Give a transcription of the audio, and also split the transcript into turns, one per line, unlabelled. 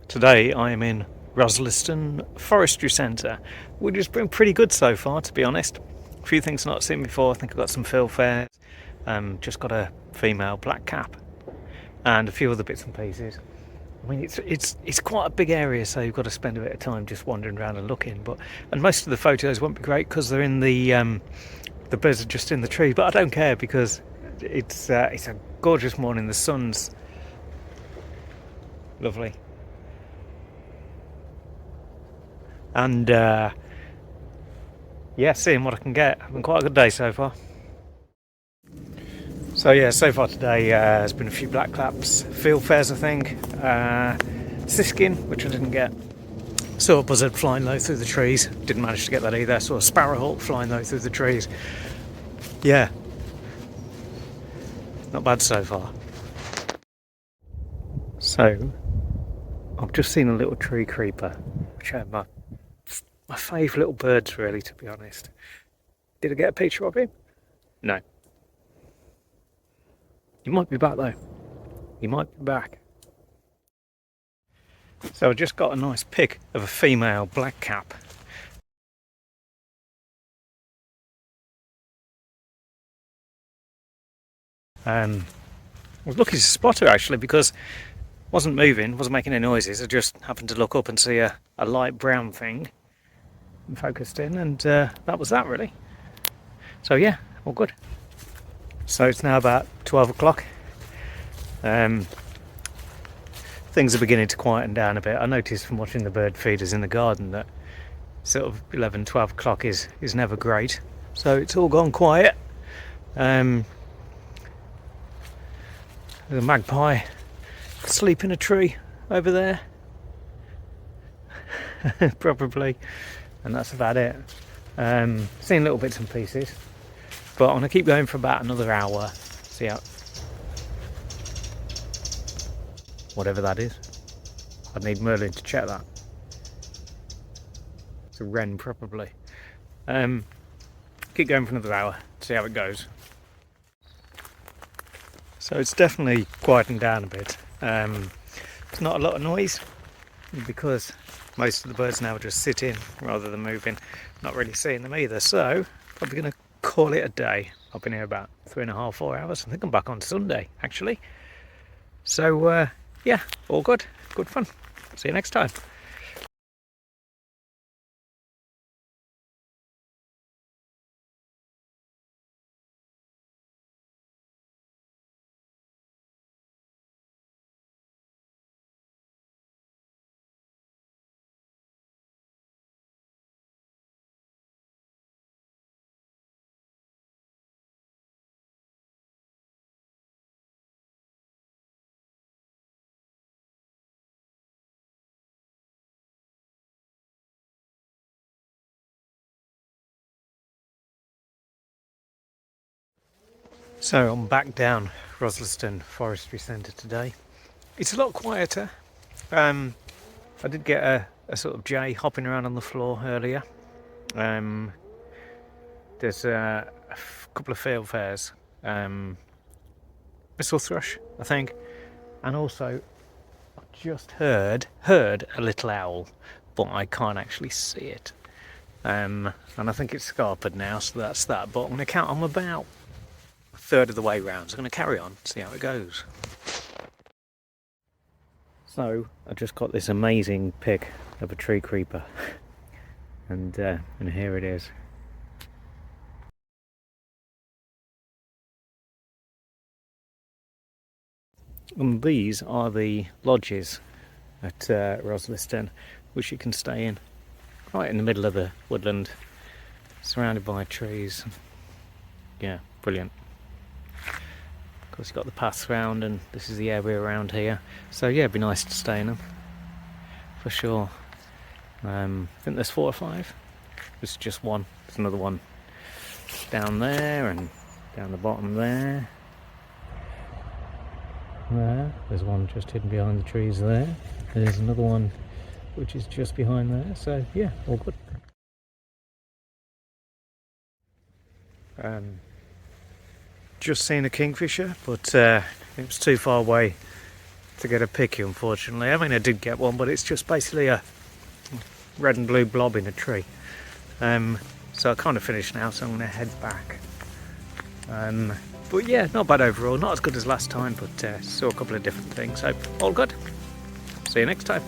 Today I am in Rosliston Foresty Centre, which has been pretty good so far, to be honest. A few things not seen before. I think I've got some filfares, just got a female black cap, and a few other bits and pieces. I mean, it's quite a big area, so you've got to spend a bit of time just wandering around and looking. And most of the photos won't be great because they're in the birds are just in the trees. But I don't care because it's a gorgeous morning. The sun's lovely. And yeah, seeing what I can get. It's been quite a good day so far. So yeah, so far today there's been a few black claps, filfares I think, siskin, which I didn't get. Saw a buzzard flying low through the trees, didn't manage to get that either. Saw a sparrowhawk flying low through the trees. Yeah, not bad so far. So I've just seen a little tree creeper, which are my favourite little birds really, to be honest. Did I get a picture of him? No. He might be back though. He might be back. So I just got a nice pic of a female black cap. I was lucky to spot her actually because wasn't moving, wasn't making any noises. I just happened to look up and see a light brown thing and focused in, and that was that really. So yeah, all good. So it's now about 12 o'clock. Things are beginning to quieten down a bit. I noticed from watching the bird feeders in the garden that sort of 11, 12 o'clock is never great. So it's all gone quiet. There's a magpie asleep in a tree over there. Probably. And that's about it. Seeing little bits and pieces. But I'm going to keep going for about another hour. See how... whatever that is. I'd need Merlin to check that. It's a wren probably. Keep going for another hour, see how it goes. So it's definitely quietened down a bit. It's not a lot of noise because most of the birds now are just sitting rather than moving. Not really seeing them either, so probably going to call it a day. I've been here about 3.5, 4 hours. I think I'm back on Sunday actually. So yeah, all good. Good fun. See you next time. So I'm back down Rosliston Foresty Centre today. It's a lot quieter. I did get a sort of jay hopping around on the floor earlier. There's a couple of filfares, whistle thrush, I think, and also I just heard a little owl, but I can't actually see it. And I think it's scarpered now, so that's that. But I'm going to count on about a third of the way round. So I'm going to carry on, see how it goes. So I just got this amazing pic of a tree creeper, and here it is. And these are the lodges at Rosliston, which you can stay in, right in the middle of the woodland, surrounded by trees. Yeah, brilliant. Of course, you've got the paths round, and this is the area around here. So yeah, it'd be nice to stay in them, for sure. I think there's 4 or 5. This is just one. There's another one down there and down the bottom there. There's one just hidden behind the trees there. There's another one which is just behind there. So yeah, all good. Just seen a kingfisher, but it was too far away to get a picky, unfortunately. I mean, I did get one, but it's just basically a red and blue blob in a tree. So I kind of finished now, so I'm going to head back. But yeah, not bad overall. Not as good as last time, but saw a couple of different things. So all good. See you next time.